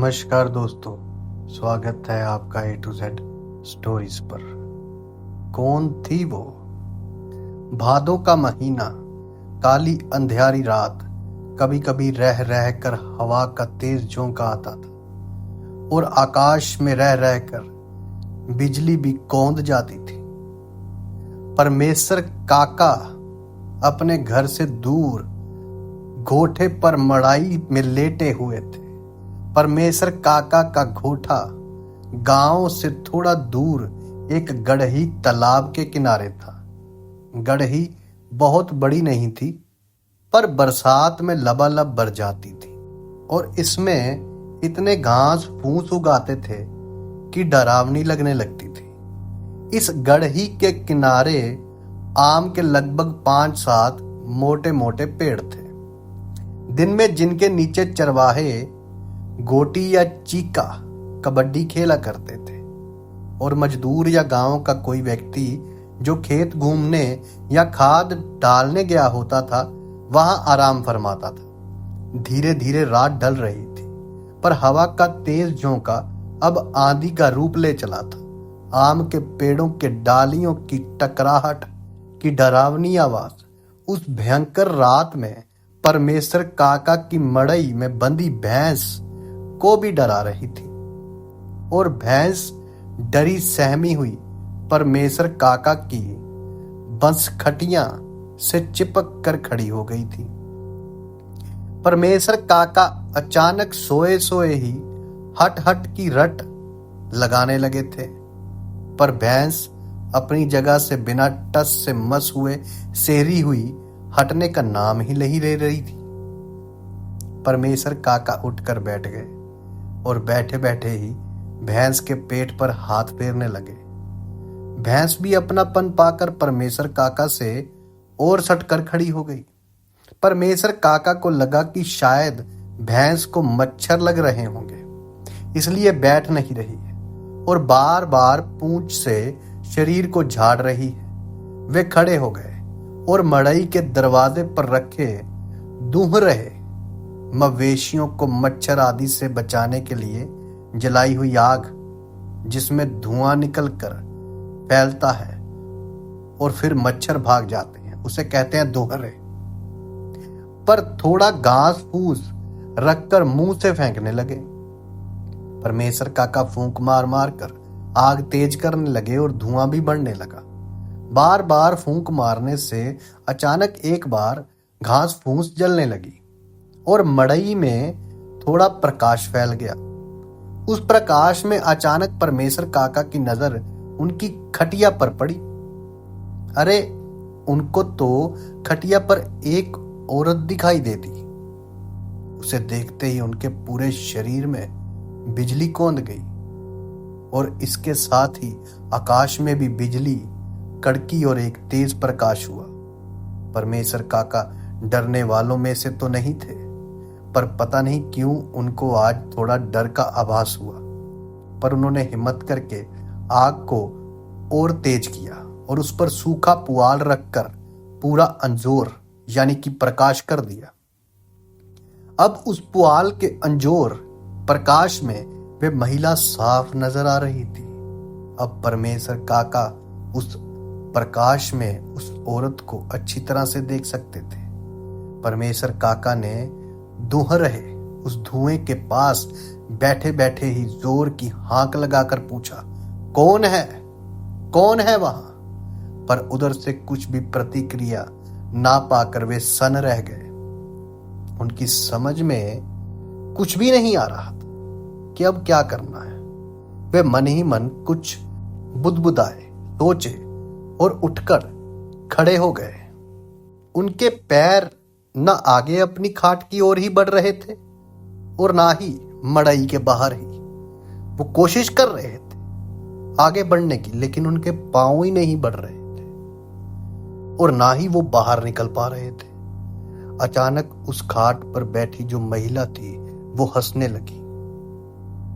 नमस्कार दोस्तों, स्वागत है आपका A to Z स्टोरीज पर। कौन थी वो? भादों का महीना, काली अंधियारी रात, कभी कभी रह रह कर हवा का तेज झोंका आता था और आकाश में रह रह कर बिजली भी कौंध जाती थी। परमेश्वर काका अपने घर से दूर घोठे पर मड़ाई में लेटे हुए थे। परमेश्वर काका का घोठा गांव से थोड़ा दूर एक गड़ही तालाब के किनारे था। गड़ही बहुत बड़ी नहीं थी, पर बरसात में लबालब भर जाती थी और इसमें इतने घास फूस उगाते थे कि डरावनी लगने लगती थी। इस गड़ही के किनारे आम के लगभग 5-7 मोटे मोटे पेड़ थे। दिन में जिनके नीचे चरवाहे गोटी या चीका कबड्डी खेला करते थे और मजदूर या गांव का कोई व्यक्ति जो खेत घूमने या खाद डालने गया होता था वहां आराम फरमाता था। धीरे धीरे रात ढल रही थी, पर हवा का तेज झोंका अब आंधी का रूप ले चला था। आम के पेड़ों के डालियों की टकराहट की डरावनी आवाज उस भयंकर रात में परमेश्वर काका की मड़ई में बंधी भैंस को भी डरा रही थी और भैंस डरी सहमी हुई परमेश्वर काका की बंसखटियां से चिपक कर खड़ी हो गई थी। परमेश्वर काका अचानक सोए सोए ही हट हट की रट लगाने लगे थे, पर भैंस अपनी जगह से बिना टस से मस हुए सेरी हुई हटने का नाम ही नहीं ले रही थी। परमेश्वर काका उठकर बैठ गए और बैठे बैठे ही भैंस के पेट पर हाथ फेरने लगे। भैंस भी अपनापन पाकर परमेश्वर काका से और सटकर खड़ी हो गई। परमेश्वर काका को लगा कि शायद भैंस को मच्छर लग रहे होंगे, इसलिए बैठ नहीं रही है और बार बार पूंछ से शरीर को झाड़ रही है। वे खड़े हो गए और मड़ई के दरवाजे पर रखे दूह रहे मवेशियों को मच्छर आदि से बचाने के लिए जलाई हुई आग, जिसमें धुआं निकलकर फैलता है और फिर मच्छर भाग जाते हैं, उसे कहते हैं दोहरे, पर थोड़ा घास फूस रखकर मुंह से फेंकने लगे। परमेश्वर काका फूंक मार मार कर आग तेज करने लगे और धुआं भी बढ़ने लगा। बार बार फूंक मारने से अचानक एक बार घास फूस जलने लगी और मड़ई में थोड़ा प्रकाश फैल गया। उस प्रकाश में अचानक परमेश्वर काका की नजर उनकी खटिया पर पड़ी। अरे, उनको तो खटिया पर एक औरत दिखाई देती। उसे देखते ही उनके पूरे शरीर में बिजली कौंध गई और इसके साथ ही आकाश में भी बिजली कड़की और एक तेज प्रकाश हुआ। परमेश्वर काका डरने वालों में से तो नहीं थे, पर पता नहीं क्यों उनको आज थोड़ा डर का आभास हुआ। पर उन्होंने हिम्मत करके आग को और तेज किया और उस पर सूखा पुआल रखकर पूरा अंजोर यानी कि प्रकाश कर दिया। अब उस पुआल के अंजोर प्रकाश में वे महिला साफ नजर आ रही थी। अब परमेश्वर काका उस प्रकाश में उस औरत को अच्छी तरह से देख सकते थे। परमेश्वर काका ने दूह रहे उस धुएं के पास बैठे बैठे ही जोर की हाक लगाकर पूछा, कौन है? कौन है वहां? पर उधर से कुछ भी प्रतिक्रिया ना पाकर वे सन रह गए। उनकी समझ में कुछ भी नहीं आ रहा था कि अब क्या करना है। वे मन ही मन कुछ बुदबुदाए, सोचे और उठकर खड़े हो गए। उनके पैर न आगे अपनी खाट की ओर ही बढ़ रहे थे और ना ही मड़ई के बाहर ही। वो कोशिश कर रहे थे आगे बढ़ने की, लेकिन उनके पांव ही नहीं बढ़ रहे थे और ना ही वो बाहर निकल पा रहे थे। अचानक उस खाट पर बैठी जो महिला थी वो हंसने लगी।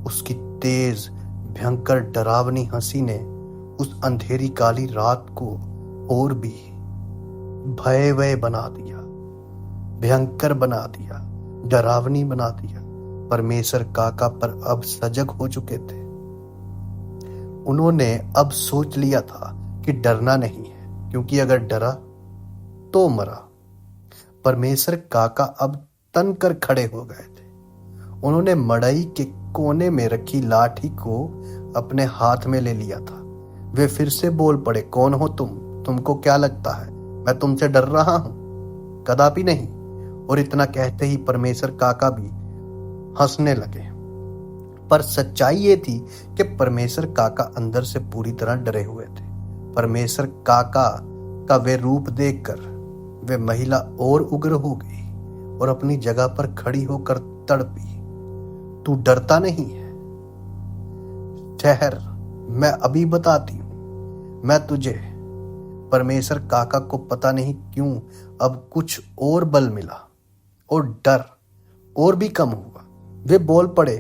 उसकी तेज भयंकर डरावनी हंसी ने उस अंधेरी काली रात को और भी भयवय बना दिया, भयंकर बना दिया, डरावनी बना दिया। परमेश्वर काका पर अब सजग हो चुके थे। उन्होंने अब सोच लिया था कि डरना नहीं है, क्योंकि अगर डरा तो मरा। परमेश्वर काका अब तन कर खड़े हो गए थे। उन्होंने मड़ई के कोने में रखी लाठी को अपने हाथ में ले लिया था। वे फिर से बोल पड़े, कौन हो तुम? तुमको क्या लगता है मैं तुमसे डर रहा हूं? कदापि नहीं। और इतना कहते ही परमेश्वर काका भी हंसने लगे। पर सच्चाई ये थी कि परमेश्वर काका अंदर से पूरी तरह डरे हुए थे। परमेश्वर काका का वे रूप देखकर वे महिला और उग्र हो गई और अपनी जगह पर खड़ी होकर तड़पी। तू डरता नहीं है? ठहर, मैं अभी बताती हूं मैं तुझे। परमेश्वर काका को पता नहीं क्यों अब कुछ और बल मिला और डर और भी कम हुआ। वे बोल पड़े,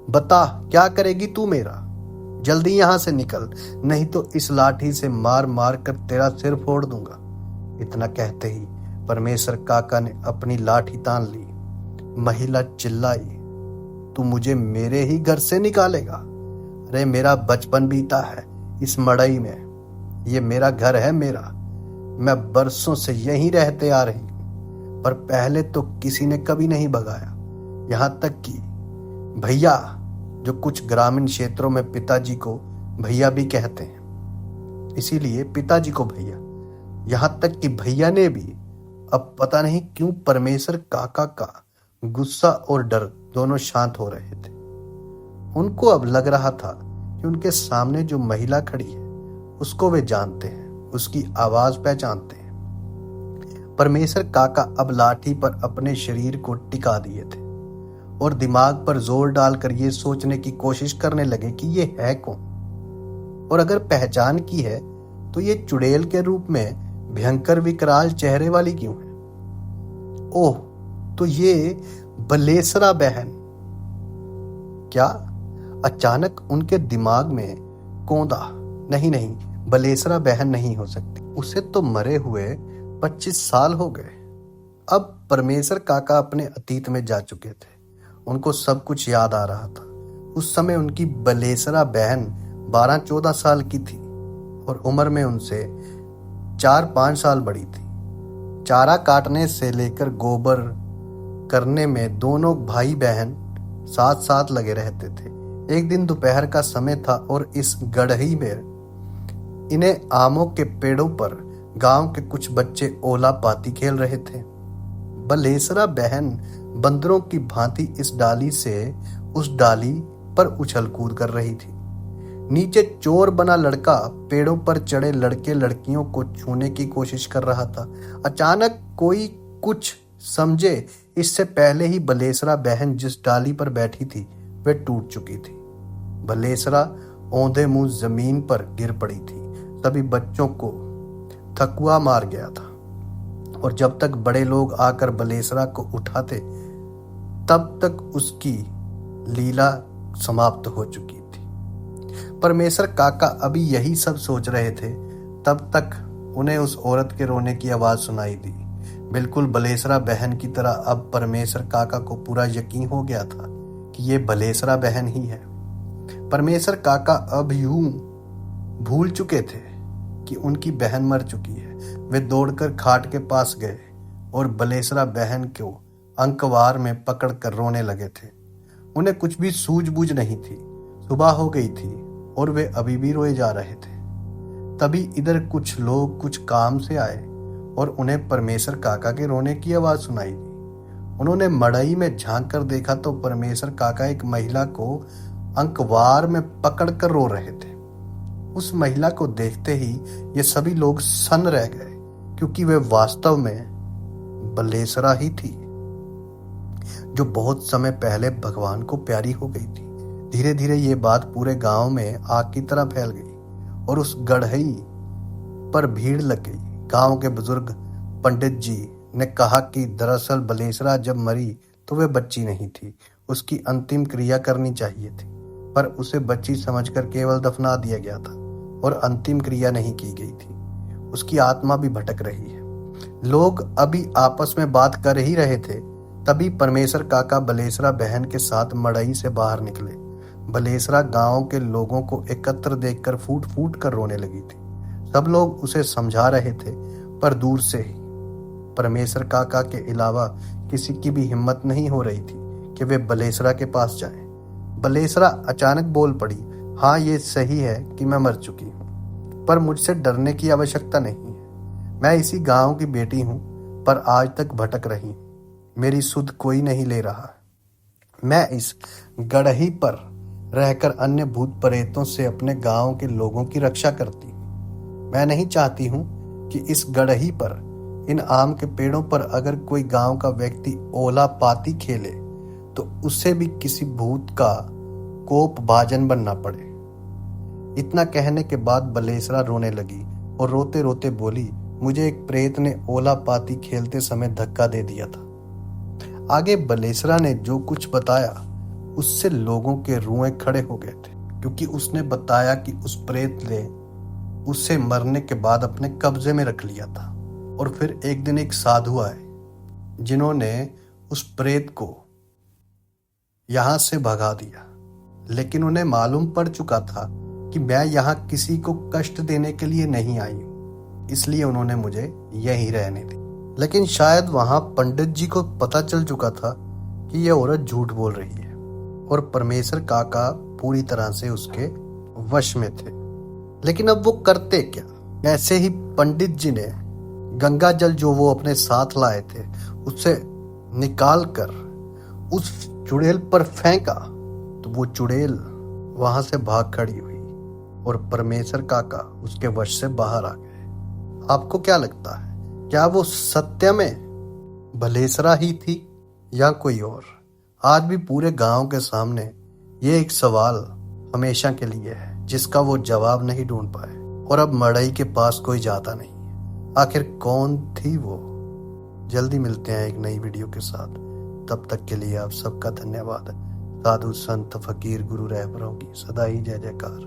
बता क्या करेगी तू मेरा? जल्दी यहां से निकल, नहीं तो इस लाठी से मार मार कर तेरा सिर फोड़ दूंगा। इतना कहते ही परमेश्वर काका ने अपनी लाठी तान ली। महिला चिल्लाई, तू मुझे मेरे ही घर से निकालेगा? अरे मेरा बचपन बीता है इस मड़ई में, ये मेरा घर है मेरा। मैं बरसों से यहीं रहते आ रही हूं, पर पहले तो किसी ने कभी नहीं भगाया। यहां तक कि भैया, जो कुछ ग्रामीण क्षेत्रों में पिताजी को भैया भी कहते हैं, इसीलिए पिताजी को भैया, यहां तक कि भैया ने भी। अब पता नहीं क्यों परमेश्वर काका का गुस्सा और डर दोनों शांत हो रहे थे। उनको अब लग रहा था कि उनके सामने जो महिला खड़ी है उसको वे जानते हैं, उसकी आवाज पहचानते हैं। परमेश्वर काका अब लाठी पर अपने शरीर को टिका दिए थे और दिमाग पर जोर डालकर ये सोचने की कोशिश करने लगे कि ये है कौन, और अगर पहचान की है तो ये चुड़ैल के रूप में भयंकर विकराल चेहरे वाली क्यों है? ओह, तो ये बलेसरा बहन। क्या? अचानक उनके दिमाग में कौंधा, नहीं, बलेसरा बहन नहीं हो सकती, उसे तो मरे हुए 25 साल हो गए। अब परमेश्वर काका अपने अतीत में जा चुके थे। उनको सब कुछ याद आ रहा था। उस समय उनकी बलेसरा बहन 12-14 साल की थी और उम्र में उनसे 4-5 साल बड़ी थी। चारा काटने से लेकर गोबर करने में दोनों भाई बहन साथ साथ लगे रहते थे। एक दिन दोपहर का समय था और इस गढ़ही में इन्हें आमों के पेड़ों पर गांव के कुछ बच्चे ओला पाती खेल रहे थे। बलेसरा बहन बंदरों की भांति इस डाली से उस डाली पर उछल कूद कर रही थी। नीचे चोर बना लड़का पेड़ों पर चढ़े लड़के लड़कियों को छूने की कोशिश कर रहा था। अचानक कोई कुछ समझे इससे पहले ही बलेसरा बहन जिस डाली पर बैठी थी वह टूट चुकी थी। बलेसरा औंधे मुंह जमीन पर गिर पड़ी थी। सभी बच्चों को थकुआ मार गया था और जब तक बड़े लोग आकर बलेसरा को उठाते तब तक उसकी लीला समाप्त हो चुकी थी। परमेश्वर काका अभी यही सब सोच रहे थे, तब तक उन्हें उस औरत के रोने की आवाज सुनाई दी। बिल्कुल बलेसरा बहन की तरह अब परमेश्वर काका को पूरा यकीन हो गया था कि ये बलेसरा बहन ही है। परमेश्वर काका अब यूं भूल चुके थे कि उनकी बहन मर चुकी है। वे दौड़कर खाट के पास गए और बलेसरा बहन को अंकवार में पकड़कर रोने लगे थे। उन्हें कुछ भी सूझबूझ नहीं थी। सुबह हो गई थी और वे अभी भी रोए जा रहे थे। तभी इधर कुछ लोग कुछ काम से आए और उन्हें परमेश्वर काका के रोने की आवाज सुनाई दी। उन्होंने मड़ई में झांक कर देखा तो परमेश्वर काका एक महिला को अंकवार में पकड़कर रो रहे थे। उस महिला को देखते ही ये सभी लोग सन्न रह गए, क्योंकि वे वास्तव में बलेसरा ही थी, जो बहुत समय पहले भगवान को प्यारी हो गई थी। धीरे धीरे ये बात पूरे गांव में आग की तरह फैल गई और उस गढ़ई पर भीड़ लग गई। गांव के बुजुर्ग पंडित जी ने कहा कि दरअसल बलेसरा जब मरी तो वे बच्ची नहीं थी, उसकी अंतिम क्रिया करनी चाहिए थी, पर उसे बच्ची समझकर केवल दफना दिया गया था और अंतिम क्रिया नहीं की गई थी। उसकी आत्मा भी भटक रही है। लोग अभी आपस में बात कर ही रहे थे, तभी परमेश्वर काका बलेसरा बहन के साथ मड़ई से बाहर निकले। बलेसरा गांव के लोगों को एकत्र देखकर फूट फूट कर रोने लगी थी। सब लोग उसे समझा रहे थे, पर दूर से ही। परमेश्वर काका के अलावा किसी की भी हिम्मत नहीं हो रही थी कि वे बलेसरा के पास जाएं। बलेसरा अचानक बोल पड़ी, हाँ, ये सही है कि मैं मर चुकी हूँ, पर मुझसे डरने की आवश्यकता नहीं है। मैं इसी गांव की बेटी हूँ, पर आज तक भटक रही हूँ। मेरी सुध कोई नहीं ले रहा। मैं इस गड़ही पर रहकर अन्य भूत प्रेतों से अपने गांव के लोगों की रक्षा करती हूँ। मैं नहीं चाहती हूँ कि इस गड़ही पर, इन आम के पेड़ों पर अगर कोई गांव का व्यक्ति ओला पाती खेले तो उसे भी किसी भूत का कोप भाजन बनना पड़े। इतना कहने के बाद बलेसरा रोने लगी और रोते रोते बोली, मुझे एक प्रेत ने ओला पाती खेलते समय धक्का दे दिया था। आगे बलेसरा ने जो कुछ बताया उससे लोगों के रुएं खड़े हो गए थे, क्योंकि उसने बताया कि उस प्रेत ने उसे मरने के बाद अपने कब्जे में रख लिया था। और फिर एक दिन एक साधु आए जिन्होंने उस प्रेत को यहां से भगा दिया, लेकिन उन्हें मालूम पड़ चुका था कि मैं यहां किसी को कष्ट देने के लिए नहीं आई हूं, इसलिए उन्होंने मुझे यहीं रहने दी। लेकिन शायद वहां पंडित जी को पता चल चुका था कि यह औरत झूठ बोल रही है और परमेश्वर काका पूरी तरह से उसके वश में थे। लेकिन अब वो करते क्या? ऐसे ही पंडित जी ने गंगा जल जो वो अपने साथ लाए थे उससे निकाल कर उस चुड़ैल पर फेंका, तो वो चुड़ैल वहां से भाग खड़ी हुई और परमेश्वर काका उसके वश से बाहर आ गए। आपको क्या लगता है, क्या वो सत्य में बलेसरा ही थी या कोई और? आज भी पूरे गांव के सामने ये एक सवाल हमेशा के लिए है जिसका वो जवाब नहीं ढूंढ पाए। और अब मड़ई के पास कोई जाता नहीं। आखिर कौन थी वो? जल्दी मिलते हैं एक नई वीडियो के साथ। तब तक के लिए आप सबका धन्यवाद। साधु संत फकीर गुरु रहबरों की सदा ही जय जयकार।